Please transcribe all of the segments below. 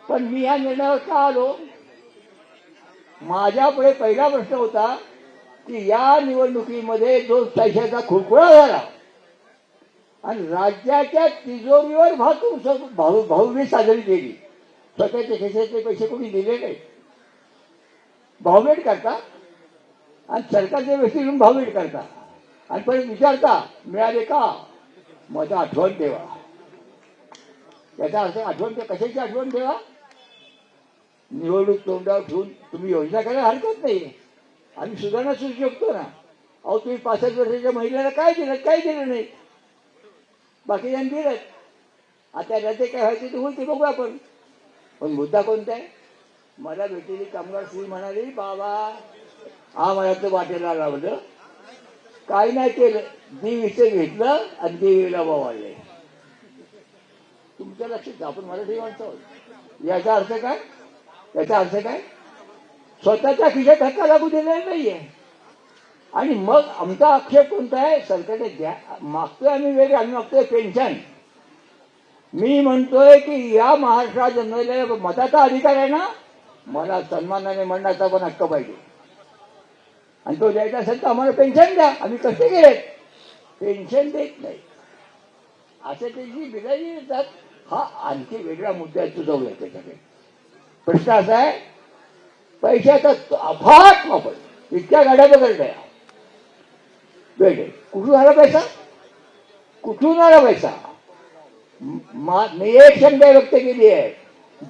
पण मी या निर्णयावर का आलो? माझ्यापुढे पहिला प्रश्न होता की या निवडणुकीमध्ये जो पैशाचा खुळखुळा झाला आणि राज्याच्या तिजोरीवर भाऊबीज साजरी केली, स्वतःच्या खिशाचे पैसे कोणी दिले नाही, भाऊबीज करता आणि सरकारच्या व्यक्ती घेऊन भाऊबीज करता आणि परत विचारता मिळाले का? माझं आठवण ठेवा. त्याचा अर्थ आठवण कशाची आठवण ठेवा? निवडणूक तोंडावर ठेवून तुम्ही योजना करायला हरकत नाही, आम्ही सुधारणा सुचू शकतो ना. अहो तुम्ही 65 वर्षाच्या महिलेला काय दिलं? काही दिलं नाही, बाकीच्यांनी दिलं. आता रद्द काय व्हायचे ते होईल, ते बघू आपण. पण मुद्दा कोणता आहे? मला भेटलेली कामगार स्त्री म्हणाली, बाबा हा मला तर वाटेला लावलं, काही नाही केलं, विषय घेतलं आणि देवीला वाढले. तुमच्या लक्षात, आपण मराठी माणसं आहोत. याचा अर्थ काय? याचा अर्थ काय? स्वतःच्या खिशात धक्का लागू दिलेला नाहीये. आणि मग आमचा आक्षेप कोणता आहे? सरकारने द्या मागतोय आम्ही वेगळे, आम्ही मागतोय पेन्शन. मी म्हणतोय की या महाराष्ट्रात जन्मलेल्या मताचा अधिकार आहे ना, मला सन्मानाने म्हणण्याचा पण हक्क पाहिजे. आणि तो द्यायचा असेल तर आम्हाला पेन्शन द्या. आम्ही कसे गेले? पेन्शन देत नाही असे त्याची बिलाही येतात. हा आणखी वेगळा मुद्दा जाऊया त्याच्याकडे. प्रश्न असा आहे, पैशाचा अफाट वापर, इतक्या गाड्या बदलल्या वेगळे. कुठून आला पैसा? कुठून आला पैसा? मी एक शंका व्यक्त केली आहे,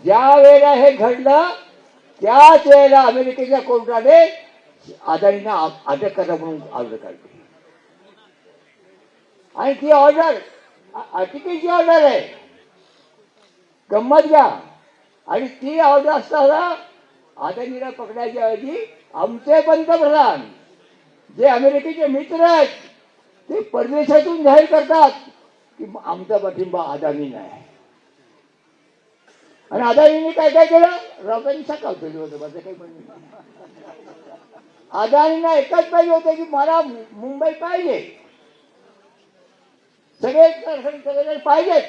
ज्या वेळेला हे घडलं त्याच वेळेला अमेरिकेच्या कोर्टाने अदानींना अटक करा म्हणून ऑर्डर काढली. आणि ती ऑर्डर अटकेची ऑर्डर आहे. गंमत घ्या. आणि ती ऑर्डर असताना अदानीला पकडायच्या ऐवजी आमचे पंतप्रधान जे अमेरिकेचे मित्र आहेत ते परदेशातून जाहीर करतात की आमचा पाठिंबा अदानी नाही. आणि अदानीने काय काय केलं? राऊतांनी सकाळ केली होतं, माझं काही म्हणणं. अदानींना एकच पाहिजे होतं की मला मुंबई पाहिजे, सगळे पाहिजेत.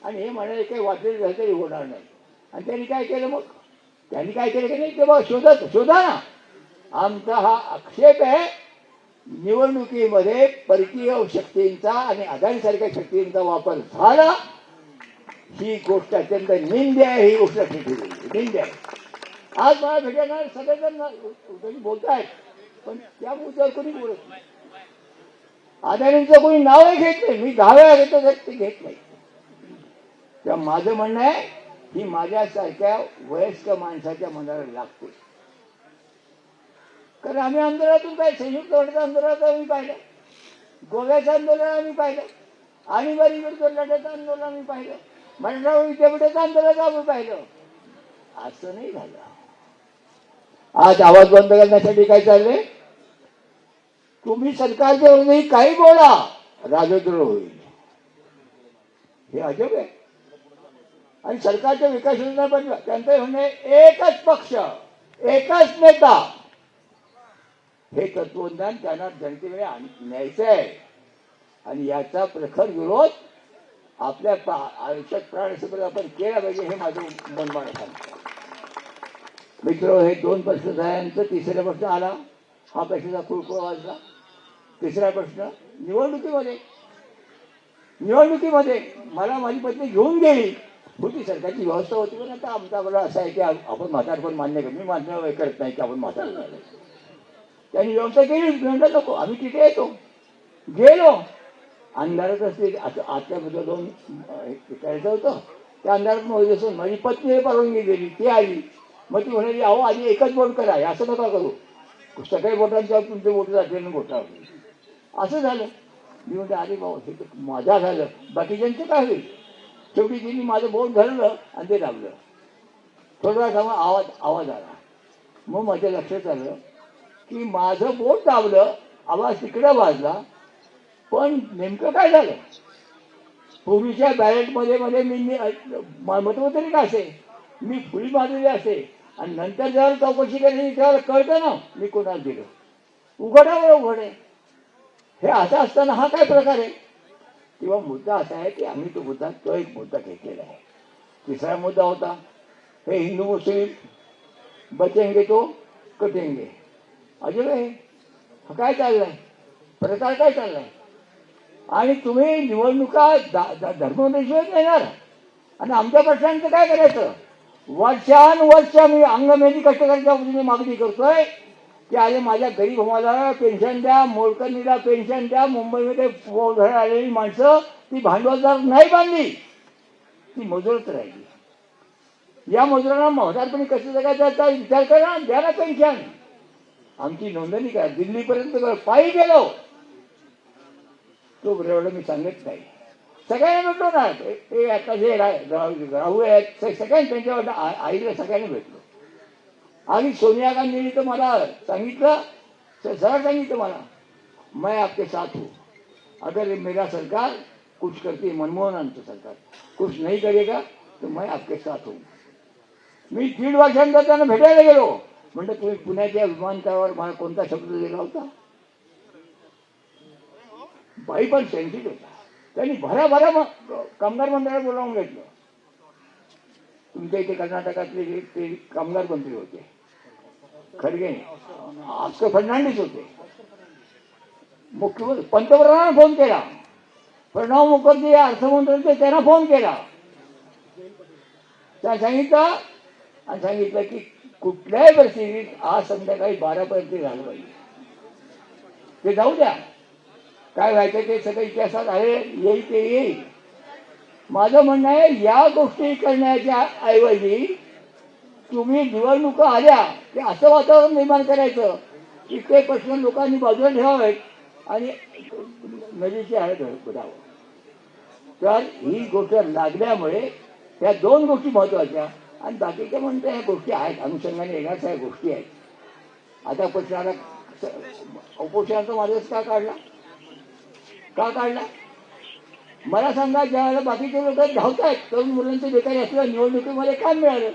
आणि हे म्हणाले काही वाटलेलं झालं तरी होणार नाही. आणि त्यांनी काय केलं? मग त्यांनी काय केलं की नाही ते बघ शोधा ना. आमचा हा आक्षेप आहे, निवडणुकीमध्ये परकीय शक्तींचा आणि अदानीसारख्या शक्तींचा वापर झाला. ही गोष्ट अत्यंत निंद्य आहे. ही गोष्ट निंद्य आहे. आज मला भेटणार सगळेजण बोलत आहेत, पण त्या मुद्द्यावर कोणी बोलत नाही. अदानींचं कोणी नावही घेत नाही. मी 10 वेळा घेतो तर ते घेत नाही. तेव्हा माझं म्हणणं आहे ही माझ्यासारख्या वयस्कर माणसाच्या मनाला लागते. कारण आम्ही आंदोलनातून काय, संयुक्त लढत आंदोलनात आम्ही पाहिलं, गोव्याचं आंदोलन आम्ही पाहिलं, आणीबाणी विरुद्ध लढ्याचं आंदोलन आम्ही पाहिलं, मराठा विद्यापीठाचं आंदोलन आम्ही पाहिलं. असं नाही झालं. आज आवाज बंद करण्यासाठी काय चाललंय? तुम्ही सरकारच्या विरोधी काही बोला, राजद्रोह होईल. हे अजब आहे. आणि सरकारच्या विकास योजना पण त्यांचं म्हणणे एकच पक्ष एकच नेता, हे तत्वज्ञान त्यांना जनतेकडे न्यायचं आहे. आणि याचा प्रखर विरोध आपल्या आयुष्यात प्राणसमोर आपण केला पाहिजे, हे माझं मनमाड सांगतं. मित्र, हे 2 प्रश्न झाल्यानंतर तिसरा प्रश्न आला. हा पैशाचा खुळखुळा वाजला. तिसरा प्रश्न, निवडणुकीमध्ये मला माझी पत्नी घेऊन गेली होती. सरकारची व्यवस्था होती, पण आता आमचा मला असं आहे की आपण म्हातारपण मान्य करतो. मी मान्य करत नाही की आपण म्हातार झालं. त्यांनी व्यवस्था केली, म्हणलं नको आम्ही तिथे येतो. गेलो, अंधारात असते आतल्यामध्ये जाऊन करायचं होतं. त्या अंधारात मोबाईल माझी पत्नी परवानगी गेली, ती आली. मग ती म्हणाली, अहो आधी एकच बोट करा, असं नका करू, सगळे बोटांच्या तुमचे बोट जाते बोटा. असं झालं. मी म्हणते अरे भाऊ हे तर मजा झालं, बाकीच्यांचं काय होईल? शेवटी तिने माझं बोट धरलं आणि ते दाबलं. थोडा समय आवाज आला. मग माझ्या लक्षात आलं की माझं बोट दाबलं, आवाज तिकडे वाजला, पण नेमकं काय झालं? पूर्वीच्या बॅलेटमध्ये मी मतमोजणी का असे, मी फुली मारलेली असे, आणि नंतर जेव्हा चौकशी केली त्याला कळतं ना मी कोणाला दिलं. उघडावर उघड आहे. हे असं असताना हा काय प्रकार आहे? किंवा मुद्दा असा आहे की आम्ही तो एक मुद्दा घेतलेला आहे. तिसरा मुद्दा होता हे हिंदू मुस्लिम बचेंगे तो कटेंगे, अजून हा काय चाललाय प्रकार, काय चाललाय? आणि तुम्ही निवडणुका धर्मनिरपेक्ष येणार आणि आमच्या प्रश्नांचं काय करायचं? वर्षानुवर्ष मी अंगमेधी कष्टकऱ्यांच्या वतीने मागणी करतोय की अरे माझ्या गरीब समाजाला पेन्शन द्या, मोलकरणीला पेन्शन द्या. मुंबईमध्ये पोटभर आलेली माणसं ती भांडवलदार नाही बांधली, ती मजूरच राहिली. या मजुरांना म्हातारपणी कसं जगायचं याचा विचार करा, द्या ना पेन्शन. आमची नोंदणी करा, दिल्लीपर्यंत पायी गेलो तो एवढं मी सांगत नाही. सगळ्यांना भेटलो ना, ते आता जे राहू आहेत सगळ्यांनी त्यांच्यावर आईला सगळ्यांनी भेटलो. आणि सोनिया गांधींनी तर मला सांगितलं, सरळ सांगितलं मला, मैं आपके साथ हूँ, अगर मेरा सरकार कुछ करती, मनमोहनांचं सरकार कुछ नहीं करेगा तो मैं आपके साथ हूँ. मी 1.5 वर्षांनंतर त्यांना भेटायला गेलो. म्हणलं तुम्ही पुण्याच्या विमानतळावर मला कोणता शब्द दिला होता? बाई पण सेन्सिटिव्ह होता. त्यांनी भराभरा कामगार मंडळाला बोलावून घेतलं. तुमच्या इथे कर्नाटकातले ते कामगार मंत्री होते खडगे, ऑस्कर फर्नांडिस होते मुख्यमंत्री. पंतप्रधानांना फोन केला, प्रणव मुखर्जी अर्थमंत्री त्यांना फोन केला. त्या सांगितलं आणि सांगितलं की कुठल्याही परिस्थितीत आज संध्याकाळी 12 पर्यंत झालं पाहिजे. ते जाऊ द्या, काय व्हायचं ते सगळं इतिहासात आहे, येईल ते येईल. माझं म्हणणं आहे या गोष्टी करण्याच्या ऐवजी तुम्ही निवडणुका आल्या की असं वातावरण निर्माण करायचं की ते प्रश्न लोकांनी बाजूला ठेवावेत आणि नदीची आळ बघावं. तर ही गोष्ट लागल्यामुळे त्या 2 गोष्टी महत्वाच्या आणि बाकीच्या म्हणता ह्या गोष्टी आहेत, अनुषंगाने येण्याच्या ह्या गोष्टी आहेत. आता प्रश्नाला उपोषणाचा मार्गच का काढला? का काढला मला सांगा. ज्यावेळेला बाकीचे लोक धावतात, तरुण मुलांचे बेकारी असल्या निवडणुकीमध्ये काय मिळालं?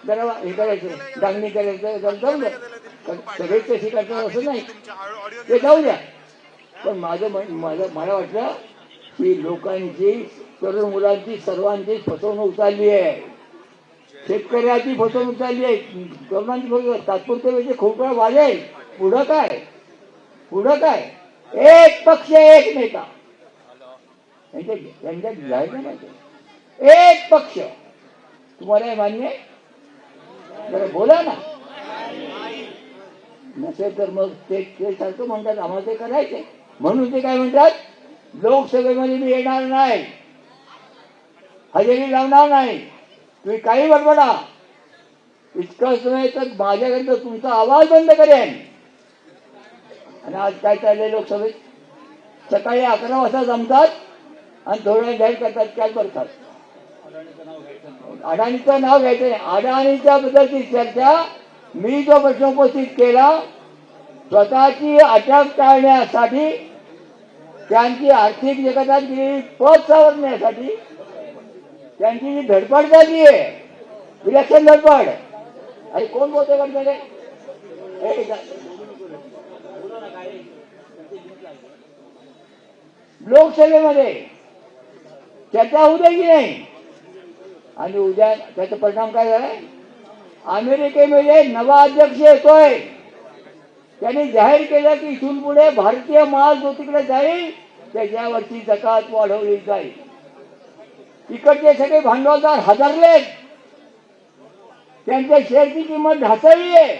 जरा हे करायचं, डांगणी करायचं, जरा जाऊ द्या, सगळेच तशी करतात असं नाही, ते जाऊ द्या. पण मला वाटलं की लोकांची, तरुण मुलांची, सर्वांची फसवणूक चालली आहे. शेतकऱ्याची फसवणूक चालली आहे, तरुणांची फसवणूक. तात्पुरते वेळेचे खोकळा वाजेल. पुढं काय? पुढं काय? एक पक्ष एक नेता, त्यांच्यात जायचं नाही. एक पक्ष, तुम्हाला मान्य आहे? जरा बोला ना. नसेल तर मग ते सारखं म्हणतात आम्हाला ते करायचे. म्हणून ते काय म्हणतात, लोकसभेमध्ये मी येणार नाही, हजेरी लावणार नाही, तुम्ही काही बडबडा, इतकंच नाही तर माझ्याकडे तुमचा आवाज बंद करेन. आणि आज काय चाललंय लोकसभेत? सकाळी 11 वाजता जमतात आणि धोरण जाहीर करतात, काय करतात? अडाणीचं नाव घ्यायचं नाही. अडाणीच्या बद्दलची चर्चा, मी जो प्रश्न उपस्थित केला, स्वतःची अटक टाळण्यासाठी, त्यांची आर्थिक जगतात गेलेली पद सावरण्यासाठी त्यांची जी धडपड झाली आहे, विलक्षण धडपड. अरे कोण बोलतोय म्हणते? लोकसभेमध्ये चर्चा होऊ दे की नाही? आणि उद्या त्याचा परिणाम काय झालाय? अमेरिकेमध्ये नवा अध्यक्ष येतोय. त्यांनी जाहीर केलं की इथून पुढे भारतीय माल जो तिकडे जाईल त्याच्यावरची जकात वाढवली जाईल. इकडचे सगळे भांडवलदार हादरलेत, त्यांच्या शेअरची किंमत ढासळली आहे.